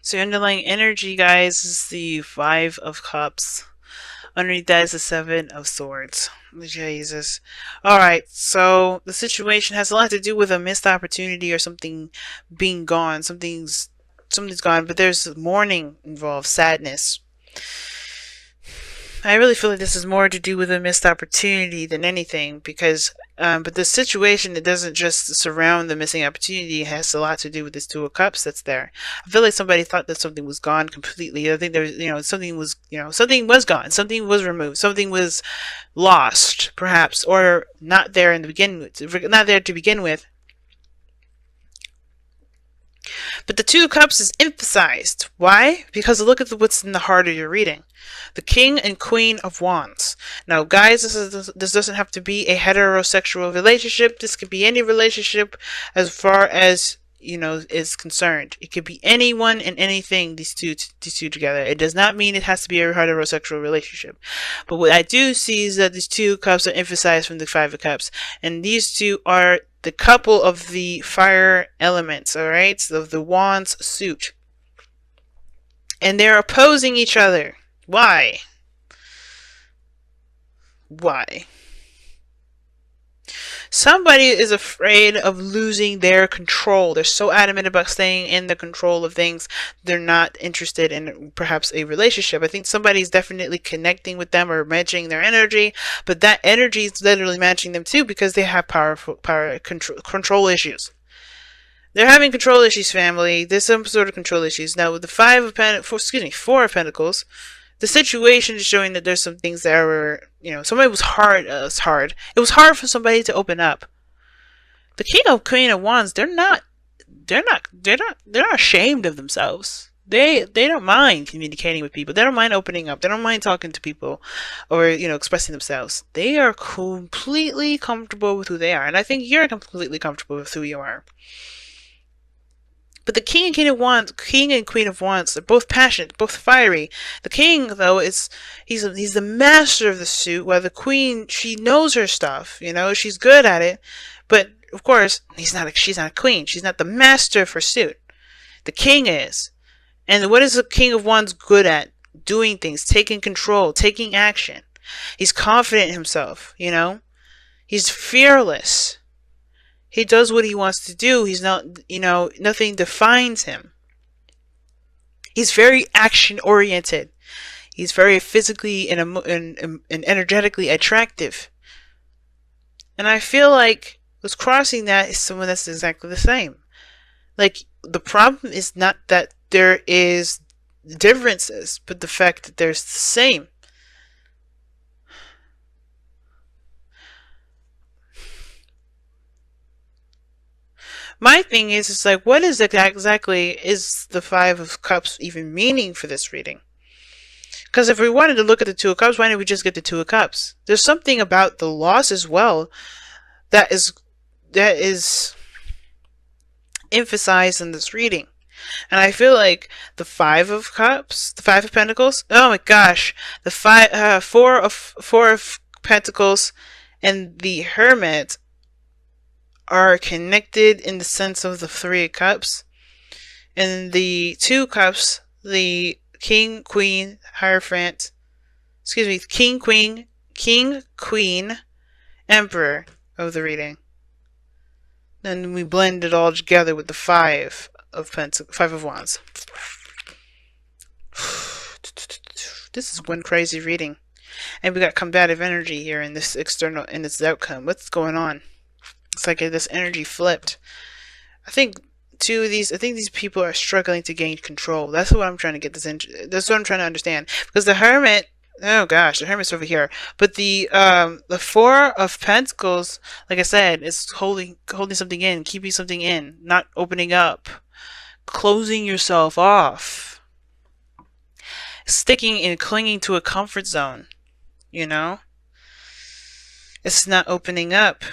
So your underlying energy, guys, is the Five of Cups. Underneath that is the Seven of Swords. Jesus. Alright, so the situation has a lot to do with a missed opportunity or something being gone. Something's gone, but there's mourning involved, sadness. I really feel like this is more to do with a missed opportunity than anything, because but the situation, it doesn't just surround the missing opportunity. It has a lot to do with this Two of Cups that's there. I feel like somebody thought that something was gone completely. I think there's, something was gone, something was removed, something was lost, perhaps, or not there in the not there to begin with. But the Two of Cups is emphasized. Why? Because look at what's in the heart of your reading. The King and Queen of Wands. Now, guys, this doesn't have to be a heterosexual relationship. This could be any relationship as far as, is concerned. It could be anyone and anything, these two together. It does not mean it has to be a heterosexual relationship. But what I do see is that these two cups are emphasized from the Five of Cups. And these two are the couple of the fire elements, alright? So the Wands suit. And they're opposing each other. Why? Why? Somebody is afraid of losing their control. They're so adamant about staying in the control of things. They're not interested in perhaps a relationship. I think somebody's definitely connecting with them or matching their energy, but that energy is literally matching them too, because they have control issues. They're having control issues, family. There's some sort of control issues. Now with the Four of Pentacles, the situation is showing that there's some things that were, somebody was hard. It was hard for somebody to open up. The King of Queen of Wands, they're not ashamed of themselves. They don't mind communicating with people. They don't mind opening up. They don't mind talking to people or, expressing themselves. They are completely comfortable with who they are. And I think you're completely comfortable with who you are. But the King and Queen of Wands, are both passionate, both fiery. The King, though, he's the master of the suit, while the Queen, she knows her stuff, she's good at it. But of course, she's not a queen. She's not the master of her suit. The King is. And what is the King of Wands good at? Doing things, taking control, taking action. He's confident in himself, He's fearless. He does what he wants to do. He's not, nothing defines him. He's very action oriented. He's very physically and energetically attractive. And I feel like what's crossing that is someone that's exactly the same. Like, the problem is not that there is differences, but the fact that there's the same. My thing is, it's like, what is exactly is the Five of Cups even meaning for this reading? Because if we wanted to look at the Two of Cups, why didn't we just get the Two of Cups? There's something about the loss as well that is emphasized in this reading. And I feel like the Five of Cups, the Five of Pentacles, oh my gosh, the Four of Pentacles and the Hermit are connected in the sense of the Three of Cups. And the Two Cups, the King, Queen, Hierophant, King, Queen, Emperor of the reading. Then we blend it all together with the Five of Wands. This is one crazy reading. And we got combative energy here in this outcome. What's going on? It's like this energy flipped. I think these people are struggling to gain control. That's what I'm trying to get this into. That's what I'm trying to understand. Because the Hermit, oh gosh, the Hermit's over here. But the Four of Pentacles, like I said, is holding something in, keeping something in, not opening up, closing yourself off, sticking and clinging to a comfort zone. It's not opening up.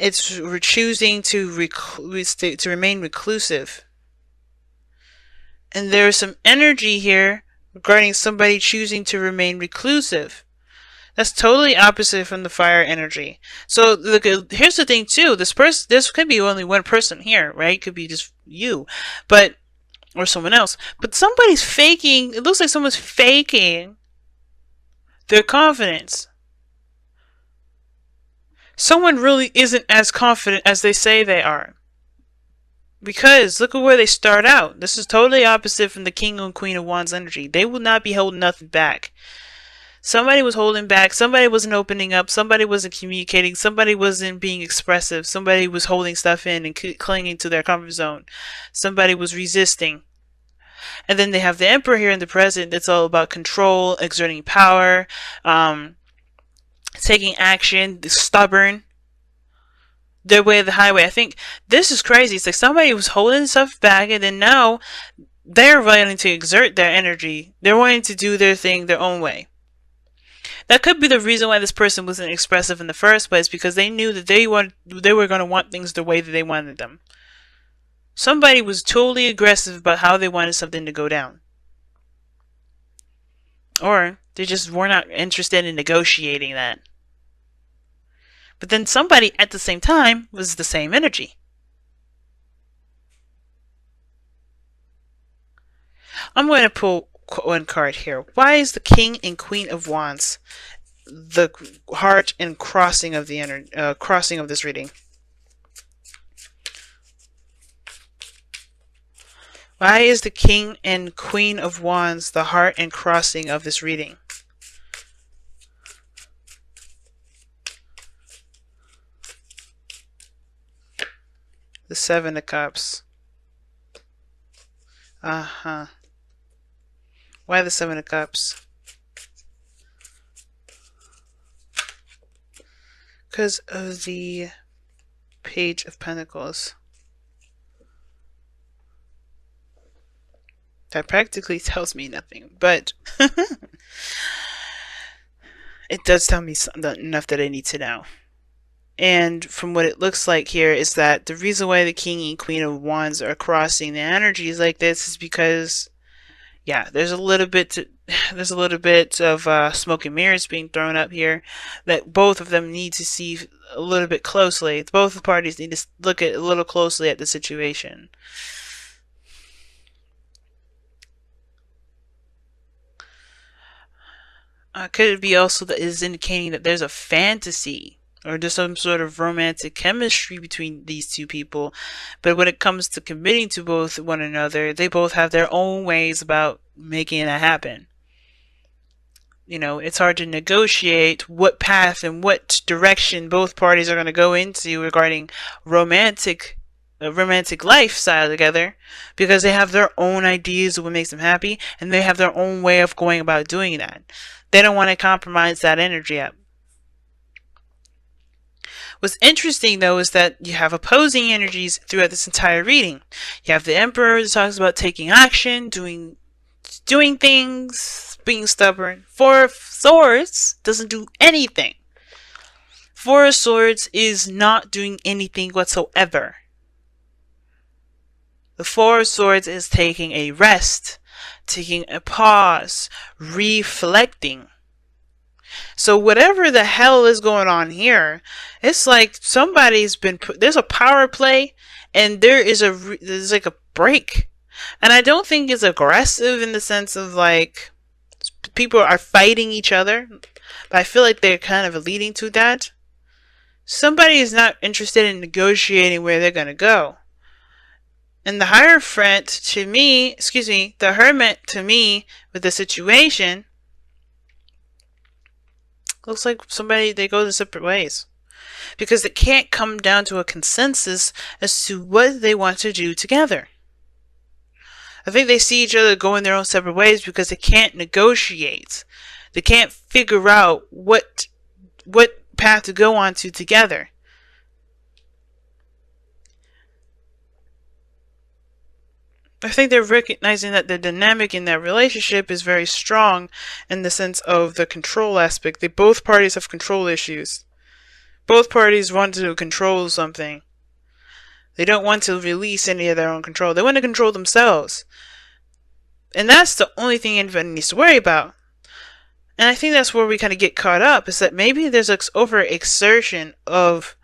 It's choosing to remain reclusive. And there's some energy here regarding somebody choosing to remain reclusive. That's totally opposite from the fire energy. So look, here's the thing too. This could be only one person here, right? It could be just you. But or someone else. But somebody's faking, it looks like someone's faking their confidence. Someone really isn't as confident as they say they are. Because look at where they start out. This is totally opposite from the King and Queen of Wands energy. They will not be holding nothing back. Somebody was holding back. Somebody wasn't opening up. Somebody wasn't communicating. Somebody wasn't being expressive. Somebody was holding stuff in and clinging to their comfort zone. Somebody was resisting. And then they have the Emperor here in the present. It's all about control, exerting power, taking action, stubborn. Their way of the highway. I think this is crazy. It's like somebody was holding stuff back, and then now they're wanting to exert their energy. They're wanting to do their thing their own way. That could be the reason why this person wasn't expressive in the first place, because they knew that they were going to want things the way that they wanted them. Somebody was totally aggressive about how they wanted something to go down. Or they just were not interested in negotiating that. But then somebody at the same time was the same energy. I'm going to pull one card here. Why is the King and Queen of Wands the heart and crossing of the crossing of this reading? Why is the King and Queen of Wands the heart and crossing of this reading? The Seven of Cups. Why the Seven of Cups? Because of the Page of Pentacles. That practically tells me nothing, but it does tell me enough that I need to know. And from what it looks like here is that the reason why the King and Queen of Wands are crossing the energies like this is because, yeah, there's a little bit of smoke and mirrors being thrown up here that both of them need to see a little bit closely. Both parties need to look at a little closely at the situation. Could it be also that is indicating that there's a fantasy or there's some sort of romantic chemistry between these two people, but when it comes to committing to both one another, they both have their own ways about making that happen. You know, it's hard to negotiate what path and what direction both parties are going to go into regarding romantic lifestyle together, because they have their own ideas of what makes them happy, and they have their own way of going about doing that. They don't want to compromise that energy up. What's interesting, though, is that you have opposing energies throughout this entire reading. You have the Emperor that talks about taking action, doing things, being stubborn. Four of Swords doesn't do anything. Four of Swords is not doing anything whatsoever. The Four of Swords is taking a rest, taking a pause, reflecting. So whatever the hell is going on here, it's like somebody's been there's a power play, and there's like a break. And I don't think it's aggressive in the sense of like people are fighting each other, but I feel like they're kind of leading to that. Somebody is not interested in negotiating where they're going to go. And the Hierophant to me, the Hermit to me with the situation looks like they go their separate ways. Because it can't come down to a consensus as to what they want to do together. I think they see each other going their own separate ways because they can't negotiate. They can't figure out what path to go on to together. I think they're recognizing that the dynamic in that relationship is very strong in the sense of the control aspect. Both parties have control issues. Both parties want to control something. They don't want to release any of their own control. They want to control themselves. And that's the only thing anybody needs to worry about. And I think that's where we kind of get caught up, is that maybe there's an overexertion of...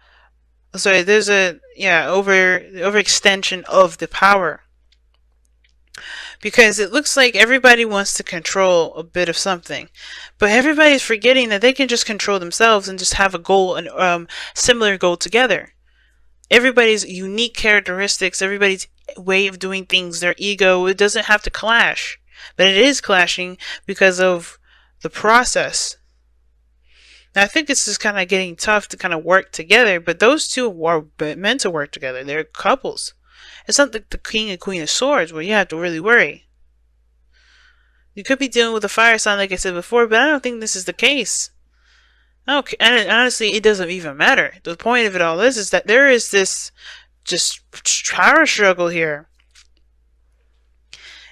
Sorry, there's a... Yeah, overextension of the power. Because it looks like everybody wants to control a bit of something, but everybody's forgetting that they can just control themselves and just have a goal, and similar goal together. Everybody's unique characteristics, everybody's way of doing things, their ego, it doesn't have to clash, but it is clashing because of the process. Now, I think this is kind of getting tough to kind of work together, but those two are meant to work together. They're couples. It's not like the King and Queen of Swords where you have to really worry. You could be dealing with a fire sign, like I said before, but I don't think this is the case. Okay, and honestly, it doesn't even matter. The point of it all is that there is this just power struggle here.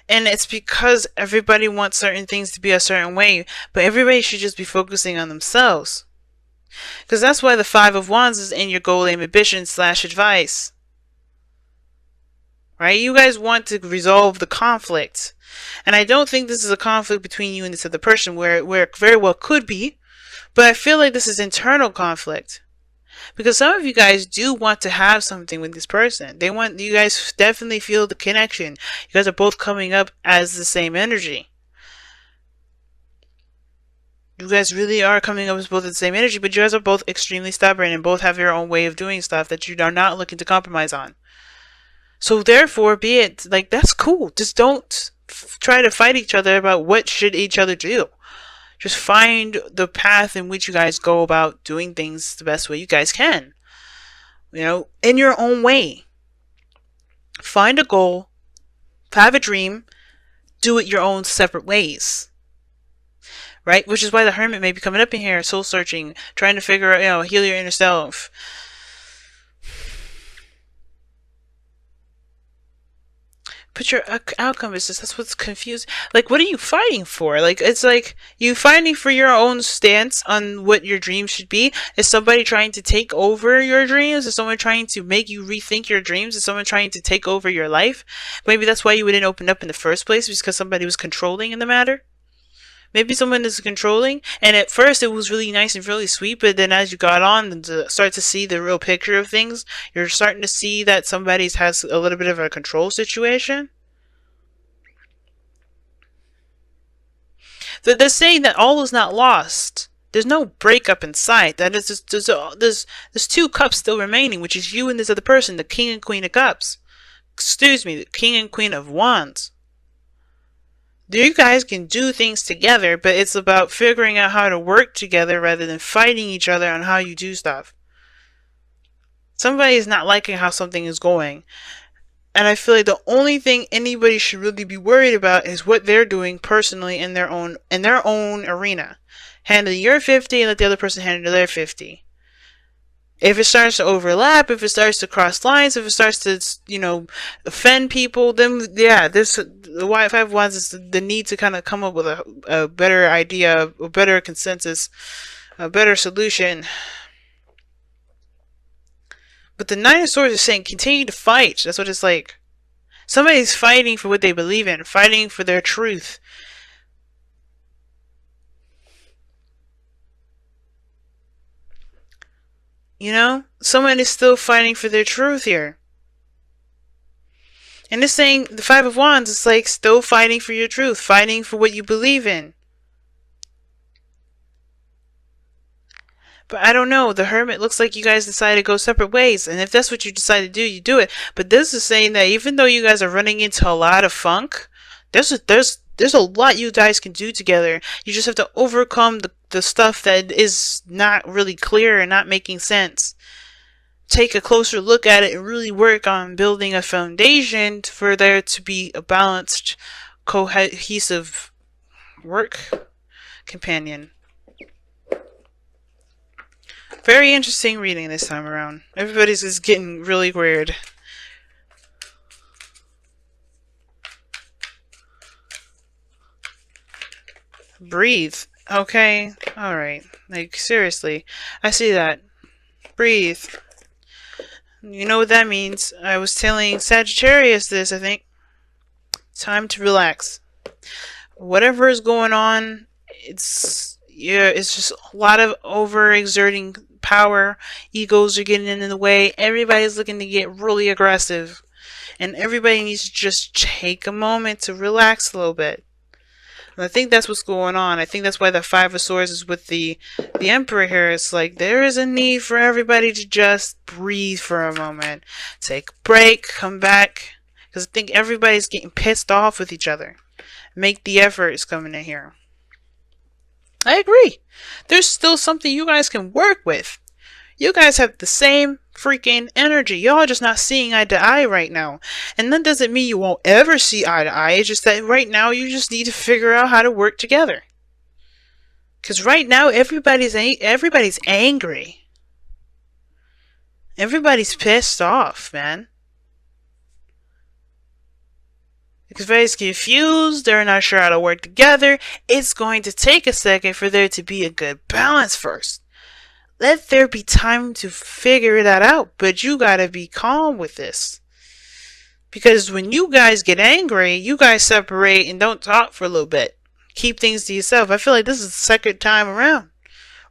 And it's because everybody wants certain things to be a certain way, but everybody should just be focusing on themselves. Because that's why the Five of Wands is in your goal, aim, ambition / advice. Right? You guys want to resolve the conflict. And I don't think this is a conflict between you and this other person, where it very well could be. But I feel like this is internal conflict. Because some of you guys do want to have something with this person. You guys definitely feel the connection. You guys are both coming up as the same energy. You guys really are coming up as both the same energy, but you guys are both extremely stubborn and both have your own way of doing stuff that you are not looking to compromise on. So therefore, be it, like, that's cool. Just don't try to fight each other about what should each other do. Just find the path in which you guys go about doing things the best way you guys can. You know, in your own way. Find a goal, have a dream, do it your own separate ways. Right? Which is why the Hermit may be coming up in here, soul searching, trying to figure out, heal your inner self. But your outcome is just, that's what's confused. Like, what are you fighting for? Like, it's like, you fighting for your own stance on what your dreams should be? Is somebody trying to take over your dreams? Is someone trying to make you rethink your dreams? Is someone trying to take over your life? Maybe that's why you didn't open up in the first place, because somebody was controlling in the matter? Maybe someone is controlling, and at first it was really nice and really sweet, but then as you got on and start to see the real picture of things, you're starting to see that somebody has a little bit of a control situation. They're saying that all is not lost. There's no breakup in sight. That is just, there's two cups still remaining, which is you and this other person, the King and Queen of Cups. Excuse me, the King and Queen of Wands. You guys can do things together, but it's about figuring out how to work together rather than fighting each other on how you do stuff. Somebody is not liking how something is going. And I feel like the only thing anybody should really be worried about is what they're doing personally in their own arena. Handle your 50 and let the other person handle their 50. If it starts to overlap, if it starts to cross lines, if it starts to, offend people, then yeah, the Five of Wands is the need to kind of come up with a better idea, a better consensus, a better solution. But the Nine of Swords is saying continue to fight. That's what it's like. Somebody's fighting for what they believe in, fighting for their truth. Someone is still fighting for their truth here. And it's saying the Five of Wands is like still fighting for your truth, fighting for what you believe in. But I don't know. The Hermit looks like you guys decided to go separate ways. And if that's what you decide to do, you do it. But this is saying that even though you guys are running into a lot of funk, there's a lot you guys can do together. You just have to overcome the stuff that is not really clear and not making sense. Take a closer look at it and really work on building a foundation for there to be a balanced, cohesive work companion. Very interesting reading this time around. Everybody's just getting really weird. Breathe. Okay. Alright. Like, seriously. I see that. Breathe. You know what that means. I was telling Sagittarius this, I think. Time to relax. Whatever is going on, it's just a lot of overexerting power. Egos are getting in the way. Everybody's looking to get really aggressive. And everybody needs to just take a moment to relax a little bit. And I think that's what's going on. I think that's why the Five of Swords is with the Emperor here. It's like there is a need for everybody to just breathe for a moment. Take a break, come back. Because I think everybody's getting pissed off with each other. Make the efforts coming in here. I agree. There's still something you guys can work with. You guys have the same freaking energy. Y'all just not seeing eye to eye right now. And that doesn't mean you won't ever see eye to eye. It's just that right now you just need to figure out how to work together. Because right now everybody's angry. Everybody's pissed off, man. Because everybody's confused. They're not sure how to work together. It's going to take a second for there to be a good balance first. Let there be time to figure that out, but you gotta be calm with this. Because when you guys get angry, you guys separate and don't talk for a little bit. Keep things to yourself. I feel like this is the second time around.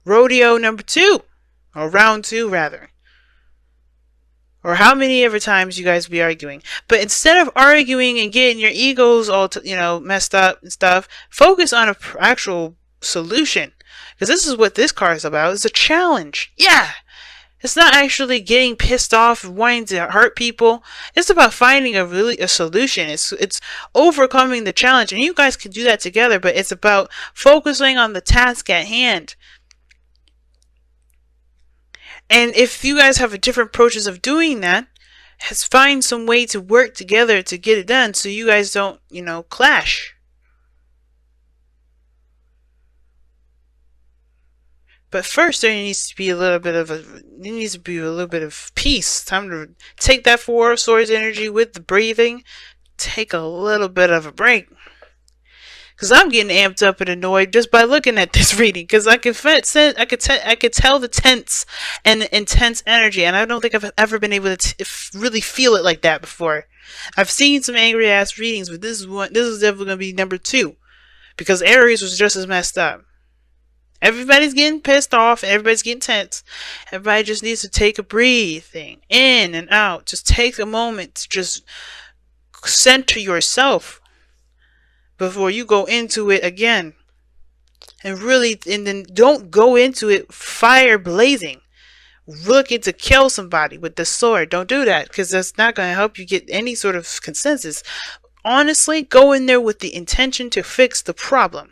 Rodeo number 2. Or round 2, rather. Or how many ever times you guys be arguing. But instead of arguing and getting your egos all, messed up and stuff, focus on an actual solution. Because this is what this card is about. It's a challenge. Yeah. It's not actually getting pissed off and wanting to hurt people. It's about finding a solution. It's overcoming the challenge. And you guys can do that together. But it's about focusing on the task at hand. And if you guys have different approaches of doing that, find some way to work together to get it done so you guys don't, clash. But first, there needs to be a little bit of peace. Time to take that Four of Swords energy with the breathing. Take a little bit of a break. Because I'm getting amped up and annoyed just by looking at this reading. Because I could tell the tense and the intense energy. And I don't think I've ever been able to really feel it like that before. I've seen some angry ass readings, but this is definitely going to be number 2. Because Aries was just as messed up. Everybody's getting pissed off. Everybody's getting tense. Everybody just needs to take a breathing in and out. Just take a moment to just center yourself before you go into it again. And then don't go into it fire blazing. Looking to kill somebody with the sword. Don't do that, because that's not going to help you get any sort of consensus. Honestly, go in there with the intention to fix the problem.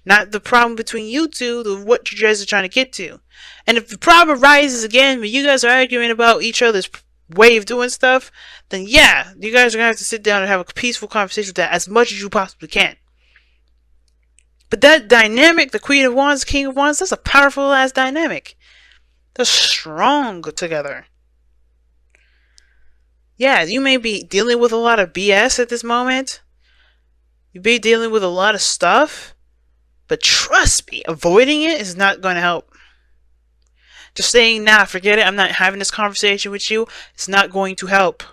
Not the problem between you two, what you guys are trying to get to. And if the problem rises again, when you guys are arguing about each other's way of doing stuff, then yeah, you guys are going to have to sit down and have a peaceful conversation with that as much as you possibly can. But that dynamic, the Queen of Wands, King of Wands, that's a powerful ass dynamic. They're strong together. Yeah, you may be dealing with a lot of BS at this moment. You may be dealing with a lot of stuff. But trust me, avoiding it is not going to help. Just saying, nah, forget it, I'm not having this conversation with you, it's not going to help.